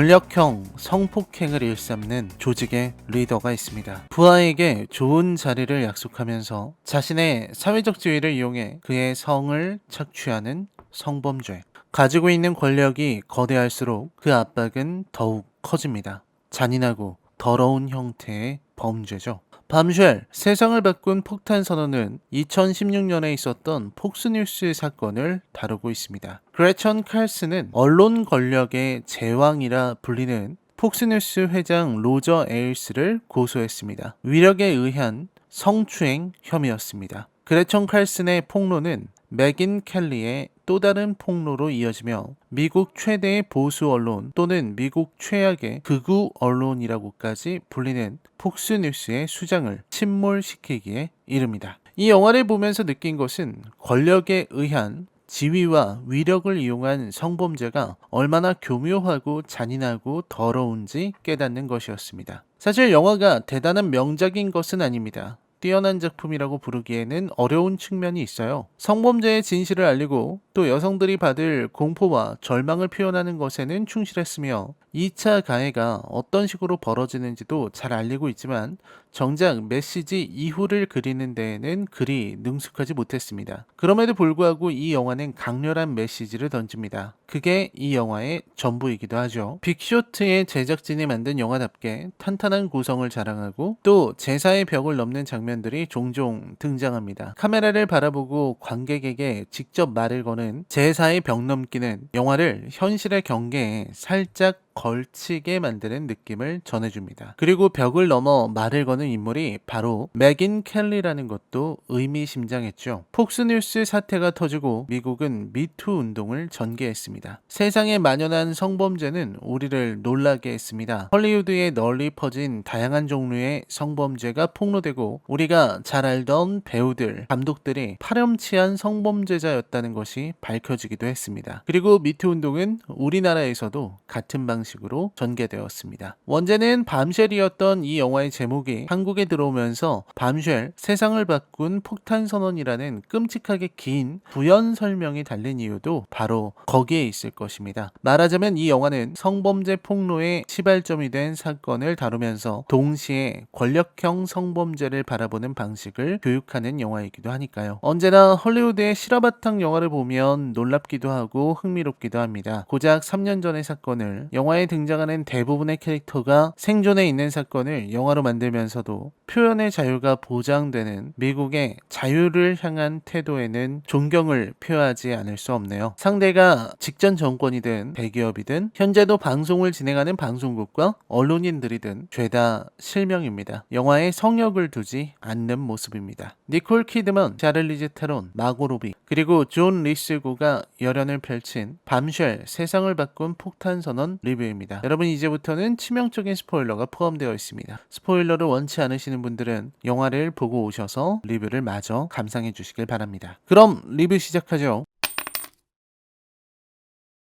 권력형 성폭행을 일삼는 조직의 리더가 있습니다. 부하에게 좋은 자리를 약속하면서 자신의 사회적 지위를 이용해 그의 성을 착취하는 성범죄. 가지고 있는 권력이 거대할수록 그 압박은 더욱 커집니다. 잔인하고 더러운 형태의 범죄죠. 밤쉘, 세상을 바꾼 폭탄 선언은 2016년에 있었던 폭스뉴스 사건을 다루고 있습니다. 그레천 칼슨은 언론 권력의 제왕이라 불리는 폭스뉴스 회장 로저 에일스를 고소했습니다. 위력에 의한 성추행 혐의였습니다. 그레천 칼슨의 폭로는 맥인 켈리의 또 다른 폭로로 이어지며 미국 최대의 보수 언론 또는 미국 최악의 극우 언론이라고까지 불리는 폭스뉴스의 수장을 침몰시키기에 이릅니다. 이 영화를 보면서 느낀 것은 권력에 의한 지위와 위력을 이용한 성범죄가 얼마나 교묘하고 잔인하고 더러운지 깨닫는 것이었습니다. 사실 영화가 대단한 명작인 것은 아닙니다. 뛰어난 작품이라고 부르기에는 어려운 측면이 있어요. 성범죄의 진실을 알리고 또 여성들이 받을 공포와 절망을 표현하는 것에는 충실했으며 2차 가해가 어떤 식으로 벌어지는지도 잘 알리고 있지만 정작 메시지 이후를 그리는 데에는 그리 능숙하지 못했습니다. 그럼에도 불구하고 이 영화는 강렬한 메시지를 던집니다. 그게 이 영화의 전부이기도 하죠. 빅쇼트의 제작진이 만든 영화답게 탄탄한 구성을 자랑하고 또 제사의 벽을 넘는 장면들이 종종 등장합니다. 카메라를 바라보고 관객에게 직접 말을 거는 제사의 벽 넘기는 영화를 현실의 경계에 살짝 걸치게 만드는 느낌을 전해줍니다. 그리고 벽을 넘어 말을 거는 인물이 바로 맥인 켈리라는 것도 의미심장했죠. 폭스뉴스 사태가 터지고 미국은 미투 운동을 전개했습니다. 세상에 만연한 성범죄는 우리를 놀라게 했습니다. 헐리우드에 널리 퍼진 다양한 종류의 성범죄가 폭로되고 우리가 잘 알던 배우들, 감독들이 파렴치한 성범죄자였다는 것이 밝혀지기도 했습니다. 그리고 미투 운동은 우리나라에서도 같은 방식으로 전개되었습니다. 원제는 밤쉘이었던 이 영화의 제목이 한국에 들어오면서 밤쉘, 세상을 바꾼 폭탄 선언이라는 끔찍하게 긴 부연 설명이 달린 이유도 바로 거기에 있을 것입니다. 말하자면 이 영화는 성범죄 폭로의 시발점이 된 사건을 다루면서 동시에 권력형 성범죄를 바라보는 방식을 교육하는 영화이기도 하니까요. 언제나 헐리우드의 실화바탕 영화를 보면 놀랍기도 하고 흥미롭기도 합니다. 고작 3년 전의 사건을 영화에 등장하는 대부분의 캐릭터가 생존해 있는 사건을 영화로 만들면서도 표현의 자유가 보장되는 미국의 자유를 향한 태도에는 존경을 표하지 않을 수 없네요. 상대가 직전 정권이든 대기업이든 현재도 방송을 진행하는 방송국과 언론인들이든 죄다 실명입니다. 영화에 성역을 두지 않는 모습입니다. 니콜 키드먼, 샤를리즈 테론, 마고 로비 그리고 존 리스고가 열연을 펼친 밤쉘, 세상을 바꾼 폭탄 선언 리뷰입니다. 여러분 이제부터는 치명적인 스포일러가 포함되어 있습니다. 스포일러를 원치 않으시는 분들은 영화를 보고 오셔서 리뷰를 마저 감상해 주시길 바랍니다. 그럼 리뷰 시작하죠.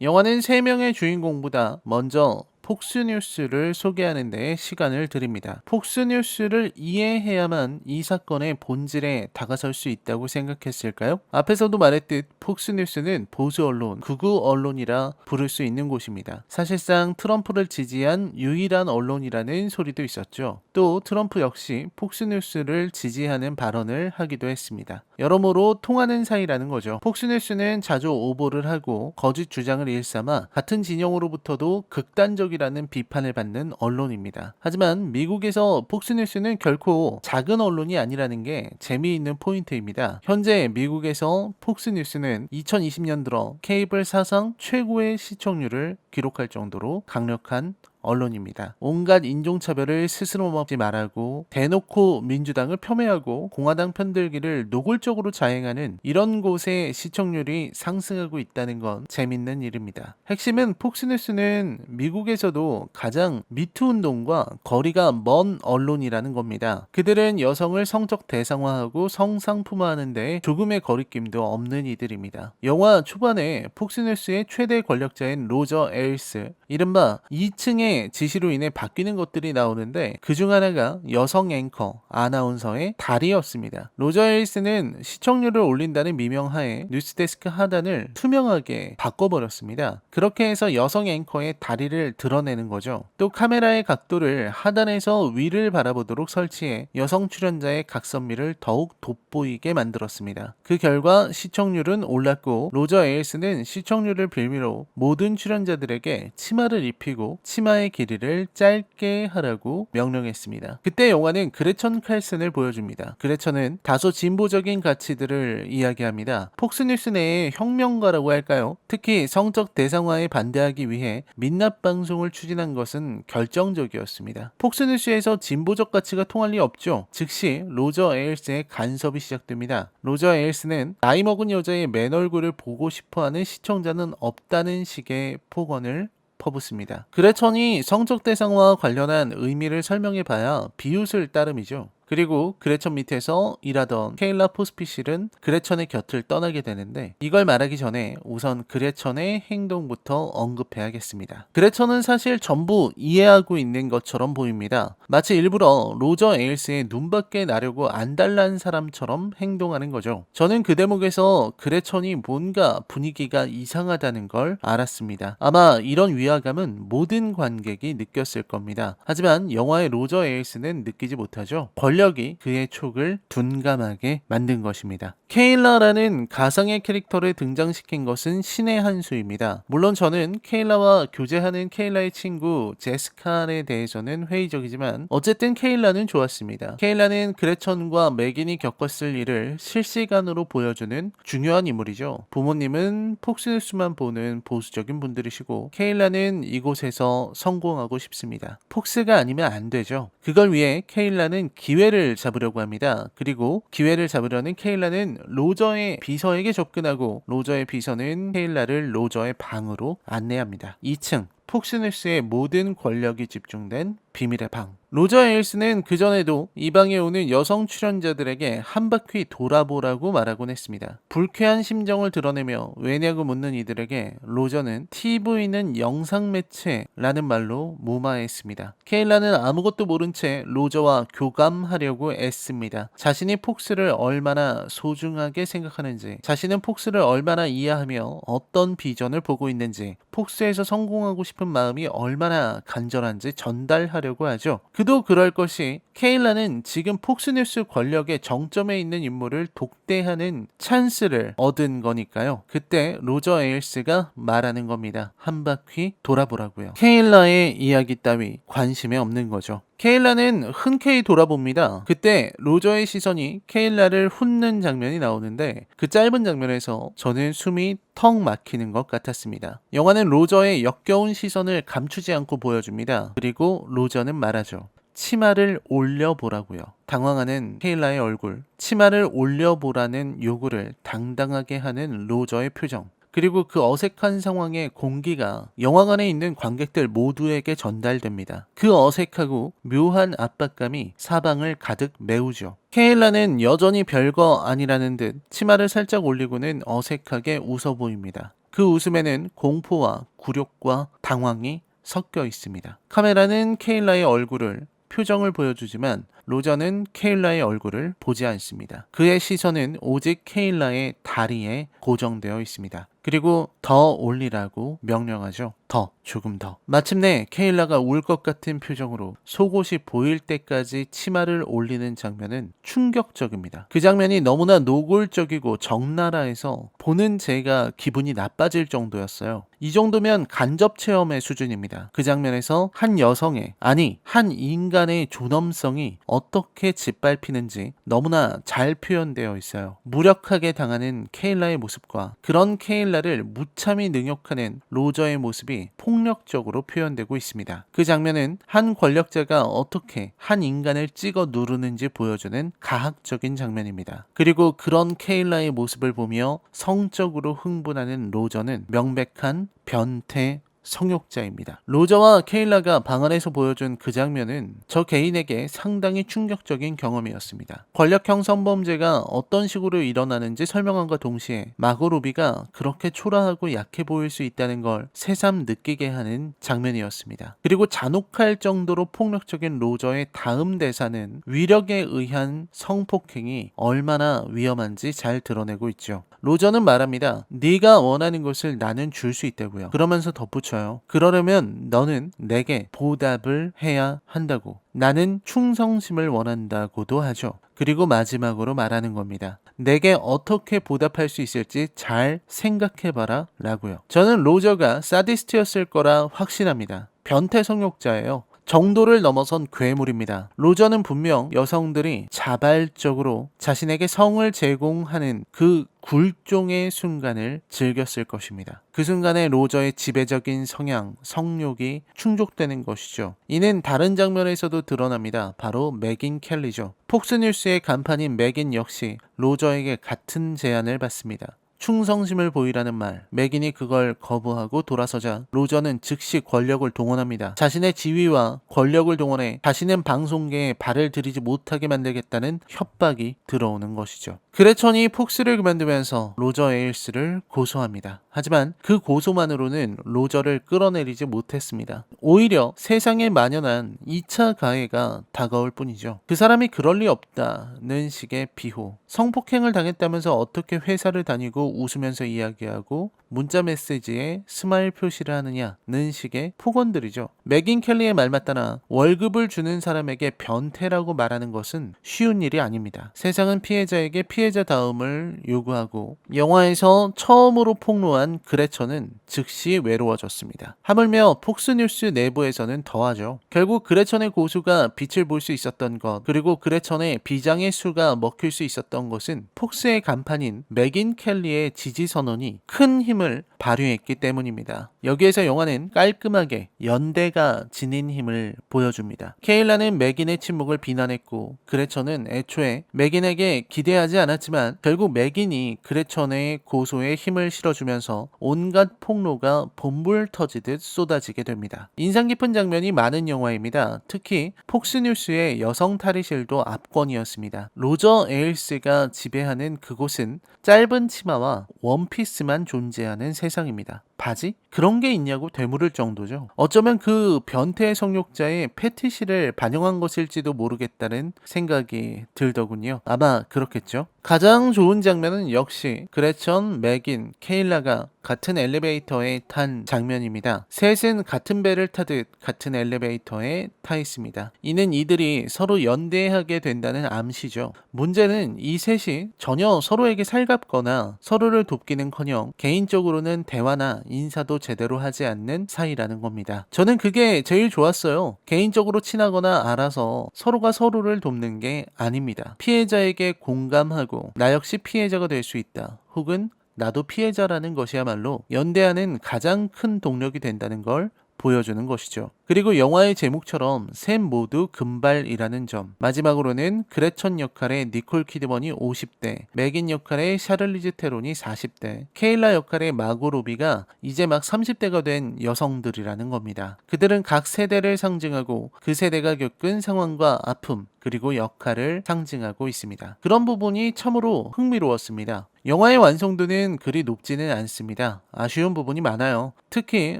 영화는 3명의 주인공보다 먼저 폭스뉴스를 소개하는 데 시간을 드립니다. 폭스뉴스를 이해해야만 이 사건의 본질에 다가설 수 있다고 생각했을까요? 앞에서도 말했듯 폭스뉴스는 보수 언론, 극우 언론이라 부를 수 있는 곳입니다. 사실상 트럼프를 지지한 유일한 언론이라는 소리도 있었죠. 또 트럼프 역시 폭스뉴스를 지지하는 발언을 하기도 했습니다. 여러모로 통하는 사이라는 거죠. 폭스뉴스는 자주 오보를 하고 거짓 주장을 일삼아 같은 진영으로부터도 극단적이라는 비판을 받는 언론입니다. 하지만 미국에서 폭스뉴스는 결코 작은 언론이 아니라는 게 재미있는 포인트입니다. 현재 미국에서 폭스뉴스는 2020년 들어 케이블 사상 최고의 시청률을 기록할 정도로 강력한 언론입니다. 온갖 인종차별을 스스로 먹지 말라고 대놓고 민주당을 폄훼하고 공화당 편들기를 노골적으로 자행하는 이런 곳의 시청률이 상승하고 있다는 건 재밌는 일입니다. 핵심은 폭스뉴스는 미국에서도 가장 미투 운동과 거리가 먼 언론이라는 겁니다. 그들은 여성을 성적 대상화하고 성상품화하는 데 조금의 거리낌도 없는 이들입니다. 영화 초반에 폭스뉴스의 최대 권력자인 로저 에일스, 이른바 2층의 로저의 지시로 인해 바뀌는 것들이 나오는데 그중 하나가 여성 앵커 아나운서의 다리였습니다. 로저 에일스는 시청률을 올린다는 미명하에 뉴스데스크 하단을 투명하게 바꿔버렸습니다. 그렇게 해서 여성 앵커의 다리를 드러내는 거죠. 또 카메라의 각도를 하단에서 위를 바라보도록 설치해 여성 출연자의 각선미를 더욱 돋보이게 만들었습니다. 그 결과 시청률은 올랐고 로저 에일스는 시청률을 빌미로 모든 출연자들에게 치마를 입히고 치마의 길이를 짧게 하라고 명령했습니다. 그때 영화는 그레천 칼슨을 보여줍니다. 그레천은 다소 진보적인 가치들을 이야기합니다. 폭스뉴스 내의 혁명가라고 할까요? 특히 성적 대상화에 반대하기 위해 민낯 방송을 추진한 것은 결정적이었습니다. 폭스뉴스에서 진보적 가치가 통할 리 없죠. 즉시 로저 에일스의 간섭이 시작됩니다. 로저 에일스는 나이 먹은 여자의 맨 얼굴을 보고 싶어하는 시청자는 없다는 식의 폭언을 퍼붓습니다. 그레천이 성적 대상화와 관련한 의미를 설명해봐야 비웃을 따름이죠. 그리고 그레천 밑에서 일하던 케일라 포스피실은 그레천의 곁을 떠나게 되는데 이걸 말하기 전에 우선 그레천의 행동부터 언급해야겠습니다. 그레천은 사실 전부 이해하고 있는 것처럼 보입니다. 마치 일부러 로저 에일스의 눈밖에 나려고 안달난 사람처럼 행동하는 거죠. 저는 그 대목에서 그레천이 뭔가 분위기가 이상하다는 걸 알았습니다. 아마 이런 위화감은 모든 관객이 느꼈을 겁니다. 하지만 영화의 로저 에일스는 느끼지 못하죠. 권력이 그의 촉을 둔감하게 만든 것입니다. 케일라라는 가상의 캐릭터를 등장시킨 것은 신의 한 수입니다. 물론 저는 케일라와 교제하는 케일라의 친구 제스카에 대해서는 회의적이지만 어쨌든 케일라는 좋았습니다. 케일라는 그레천과 맥인이 겪었을 일을 실시간으로 보여주는 중요한 인물이죠. 부모님은 폭스뉴스만 보는 보수적인 분들이시고 케일라는 이곳에서 성공하고 싶습니다. 폭스가 아니면 안 되죠. 그걸 위해 케일라는 기회를 잡으려고 합니다. 그리고 기회를 잡으려는 케일라는 로저의 비서에게 접근하고 로저의 비서는 케일라를 로저의 방으로 안내합니다. 2층 폭스뉴스의 모든 권력이 집중된 비밀의 방. 로저 에일스는 그전에도 이 방에 오는 여성 출연자들에게 한 바퀴 돌아보라고 말하곤 했습니다. 불쾌한 심정을 드러내며 왜냐고 묻는 이들에게 로저는 TV는 영상 매체라는 말로 무마했습니다. 케일라는 아무것도 모른 채 로저와 교감하려고 애씁니다. 자신이 폭스를 얼마나 소중하게 생각하는지, 자신은 폭스를 얼마나 이해하며 어떤 비전을 보고 있는지, 폭스에서 성공하고 싶은 마음이 얼마나 간절한지 전달하려고 하죠. 그도 그럴 것이 케일라는 지금 폭스뉴스 권력의 정점에 있는 인물을 독대하는 찬스를 얻은 거니까요. 그때 로저 에일스가 말하는 겁니다. 한 바퀴 돌아보라고요. 케일라의 이야기 따위 관심에 없는 거죠. 케일라는 흔쾌히 돌아봅니다. 그때 로저의 시선이 케일라를 훑는 장면이 나오는데 그 짧은 장면에서 저는 숨이 턱 막히는 것 같았습니다. 영화는 로저의 역겨운 시선을 감추지 않고 보여줍니다. 그리고 로저는 말하죠. 치마를 올려보라고요. 당황하는 케일라의 얼굴, 치마를 올려보라는 요구를 당당하게 하는 로저의 표정, 그리고 그 어색한 상황의 공기가 영화관에 있는 관객들 모두에게 전달됩니다. 그 어색하고 묘한 압박감이 사방을 가득 메우죠. 케일라는 여전히 별거 아니라는 듯 치마를 살짝 올리고는 어색하게 웃어 보입니다. 그 웃음에는 공포와 굴욕과 당황이 섞여 있습니다. 카메라는 케일라의 얼굴을 표정을 보여주지만 로저는 케일라의 얼굴을 보지 않습니다. 그의 시선은 오직 케일라의 다리에 고정되어 있습니다. 그리고 더 올리라고 명령하죠. 더, 조금 더. 마침내 케일라가 울 것 같은 표정으로 속옷이 보일 때까지 치마를 올리는 장면은 충격적입니다. 그 장면이 너무나 노골적이고 적나라해서 보는 제가 기분이 나빠질 정도였어요. 이 정도면 간접 체험의 수준입니다. 그 장면에서 한 여성의, 아니 한 인간의 존엄성이 어떻게 짓밟히는지 너무나 잘 표현되어 있어요. 무력하게 당하는 케일라의 모습과 그런 케일라를 무참히 능욕하는 로저의 모습이 폭력적으로 표현되고 있습니다. 그 장면은 한 권력자가 어떻게 한 인간을 찍어 누르는지 보여주는 가학적인 장면입니다. 그리고 그런 케일라의 모습을 보며 성적으로 흥분하는 로저는 명백한 변태 성욕자입니다. 로저와 케일라가 방 안에서 보여준 그 장면은 저 개인에게 상당히 충격적인 경험이었습니다. 권력형 성범죄가 어떤 식으로 일어나는지 설명함과 동시에 마고 로비가 그렇게 초라하고 약해 보일 수 있다는 걸 새삼 느끼게 하는 장면이었습니다. 그리고 잔혹할 정도로 폭력적인 로저의 다음 대사는 위력에 의한 성폭행이 얼마나 위험한지 잘 드러내고 있죠. 로저는 말합니다. 네가 원하는 것을 나는 줄 수 있다고요. 그러면서 덧붙여요. 그러려면 너는 내게 보답을 해야 한다고. 나는 충성심을 원한다고도 하죠. 그리고 마지막으로 말하는 겁니다. 내게 어떻게 보답할 수 있을지 잘 생각해봐라 라고요. 저는 로저가 사디스트였을 거라 확신합니다. 변태 성욕자예요. 정도를 넘어선 괴물입니다. 로저는 분명 여성들이 자발적으로 자신에게 성을 제공하는 그 굴종의 순간을 즐겼을 것입니다. 그 순간에 로저의 지배적인 성향, 성욕이 충족되는 것이죠. 이는 다른 장면에서도 드러납니다. 바로 맥인 켈리죠. 폭스뉴스의 간판인 맥인 역시 로저에게 같은 제안을 받습니다. 충성심을 보이라는 말, 맥인이 그걸 거부하고 돌아서자 로저는 즉시 권력을 동원합니다. 자신의 지위와 권력을 동원해 자신은 방송계에 발을 들이지 못하게 만들겠다는 협박이 들어오는 것이죠. 그레천이 폭스를 그만두면서 로저 에일스를 고소합니다. 하지만 그 고소만으로는 로저를 끌어내리지 못했습니다. 오히려 세상에 만연한 2차 가해가 다가올 뿐이죠. 그 사람이 그럴 리 없다는 식의 비호, 성폭행을 당했다면서 어떻게 회사를 다니고 웃으면서 이야기하고 문자 메시지에 스마일 표시를 하느냐는 식의 폭언들이죠. 맥인 켈리의 말 맞다나 월급을 주는 사람에게 변태라고 말하는 것은 쉬운 일이 아닙니다. 세상은 피해자에게 피해자다움을 요구하고 영화에서 처음으로 폭로한 그레천은 즉시 외로워졌습니다. 하물며 폭스뉴스 내부에서는 더하죠. 결국 그레천의 고수가 빛을 볼 수 있었던 것, 그리고 그레천의 비장의 수가 먹힐 수 있었던 것은 폭스의 간판인 맥인 켈리의 지지 선언이 큰 힘을 발휘했기 때문입니다. 여기에서 영화는 깔끔하게 연대가 지닌 힘을 보여줍니다. 케일라는 맥인의 침묵을 비난했고 그레천은 애초에 맥인에게 기대하지 않았지만 결국 맥인이 그레천의 고소에 힘을 실어주면서 온갖 폭로가 본불 터지듯 쏟아지게 됩니다. 인상 깊은 장면이 많은 영화입니다. 특히 폭스뉴스의 여성 탈의실도 압권이었습니다. 로저 에일스가 지배하는 그곳은 짧은 치마와 원피스만 존재하는 세상입니다. 바지? 그런 게 있냐고 되물을 정도죠. 어쩌면 그 변태 성욕자의 패티시를 반영한 것일지도 모르겠다는 생각이 들더군요. 아마 그렇겠죠. 가장 좋은 장면은 역시 그레천, 맥인, 케일라가 같은 엘리베이터에 탄 장면입니다. 셋은 같은 배를 타듯 같은 엘리베이터에 타 있습니다. 이는 이들이 서로 연대하게 된다는 암시죠. 문제는 이 셋이 전혀 서로에게 살갑거나 서로를 돕기는커녕 개인적으로는 대화나 인사도 제대로 하지 않는 사이라는 겁니다. 저는 그게 제일 좋았어요. 개인적으로 친하거나 알아서 서로가 서로를 돕는 게 아닙니다. 피해자에게 공감하고 나 역시 피해자가 될 수 있다. 혹은 나도 피해자라는 것이야말로 연대하는 가장 큰 동력이 된다는 걸 보여주는 것이죠. 그리고 영화의 제목처럼 셋 모두 금발이라는 점. 마지막으로는 그레천 역할의 니콜 키드먼이 50대, 맥인 역할의 샤를리즈 테론이 40대, 케일라 역할의 마고 로비가 이제 막 30대가 된 여성들이라는 겁니다. 그들은 각 세대를 상징하고 그 세대가 겪은 상황과 아픔, 그리고 역할을 상징하고 있습니다. 그런 부분이 참으로 흥미로웠습니다. 영화의 완성도는 그리 높지는 않습니다. 아쉬운 부분이 많아요. 특히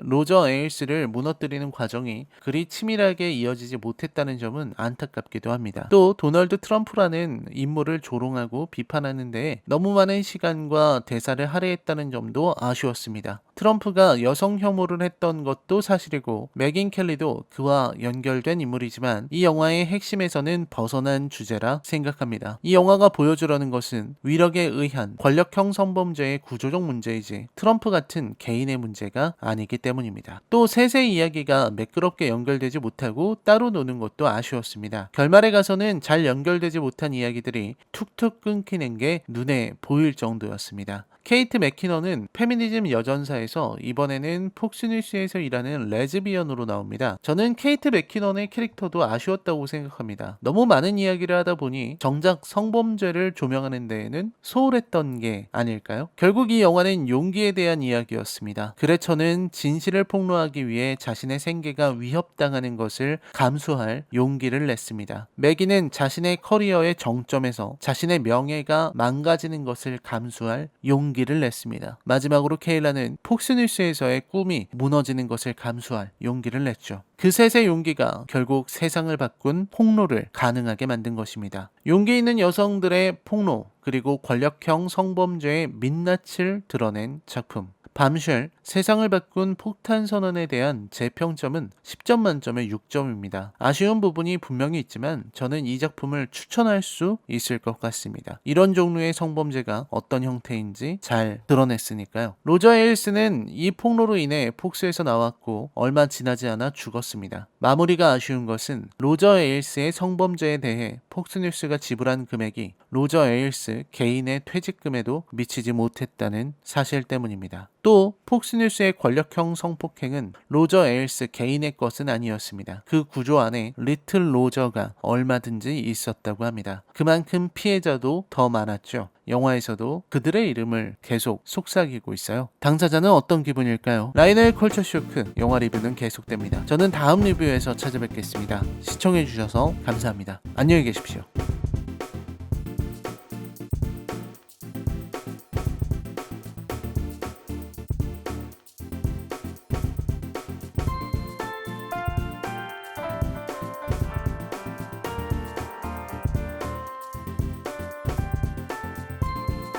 로저 에일스를 무너뜨리는 과정이 그리 치밀하게 이어지지 못했다는 점은 안타깝기도 합니다. 또 도널드 트럼프라는 인물을 조롱하고 비판하는 데에 너무 많은 시간과 대사를 할애했다는 점도 아쉬웠습니다. 트럼프가 여성 혐오를 했던 것도 사실이고 맥인 켈리도 그와 연결된 인물이지만 이 영화의 핵심에서는 벗어난 주제라 생각합니다. 이 영화가 보여주려는 것은 위력에 의한 권력형 성범죄의 구조적 문제이지 트럼프 같은 개인의 문제가 아니기 때문입니다. 또 셋의 이야기가 매끄럽게 연결되지 못하고 따로 노는 것도 아쉬웠습니다. 결말에 가서는 잘 연결되지 못한 이야기들이 툭툭 끊기는 게 눈에 보일 정도였습니다. 케이트 맥키너는 페미니즘 여전사에서 이번에는 폭스뉴스에서 일하는 레즈비언으로 나옵니다. 저는 케이트 맥키넌의 캐릭터도 아쉬웠다고 생각합니다. 너무 많은 이야기를 하다 보니 정작 성범죄를 조명하는 데에는 소홀했던 게 아닐까요? 결국 이 영화는 용기에 대한 이야기였습니다. 그레처는 진실을 폭로하기 위해 자신의 생계가 위협당하는 것을 감수할 용기를 냈습니다. 매기는 자신의 커리어의 정점에서 자신의 명예가 망가지는 것을 감수할 용기를 냈습니다. 마지막으로 케일라는 폭스뉴스에서의 꿈이 무너지는 것을 감수할 용기를 냈죠. 그 셋의 용기가 결국 세상을 바꾼 폭로를 가능하게 만든 것입니다. 용기 있는 여성들의 폭로, 그리고 권력형 성범죄의 민낯을 드러낸 작품. 밤쉘, 세상을 바꾼 폭탄 선언에 대한 제 평점은 10점 만점에 6점입니다. 아쉬운 부분이 분명히 있지만 저는 이 작품을 추천할 수 있을 것 같습니다. 이런 종류의 성범죄가 어떤 형태인지 잘 드러냈으니까요. 로저 에일스는 이 폭로로 인해 폭스에서 나왔고 얼마 지나지 않아 죽었습니다. 마무리가 아쉬운 것은 로저 에일스의 성범죄에 대해 폭스뉴스가 지불한 금액이 로저 에일스 개인의 퇴직금에도 미치지 못했다는 사실 때문입니다. 또 폭스뉴스의 권력형 성폭행은 로저 에일스 개인의 것은 아니었습니다. 그 구조 안에 리틀 로저가 얼마든지 있었다고 합니다. 그만큼 피해자도 더 많았죠. 영화에서도 그들의 이름을 계속 속삭이고 있어요. 당사자는 어떤 기분일까요? 라이너의 컬처 쇼크 영화 리뷰는 계속됩니다. 저는 다음 리뷰에서 찾아뵙겠습니다. 시청해주셔서 감사합니다. 안녕히 계십시오.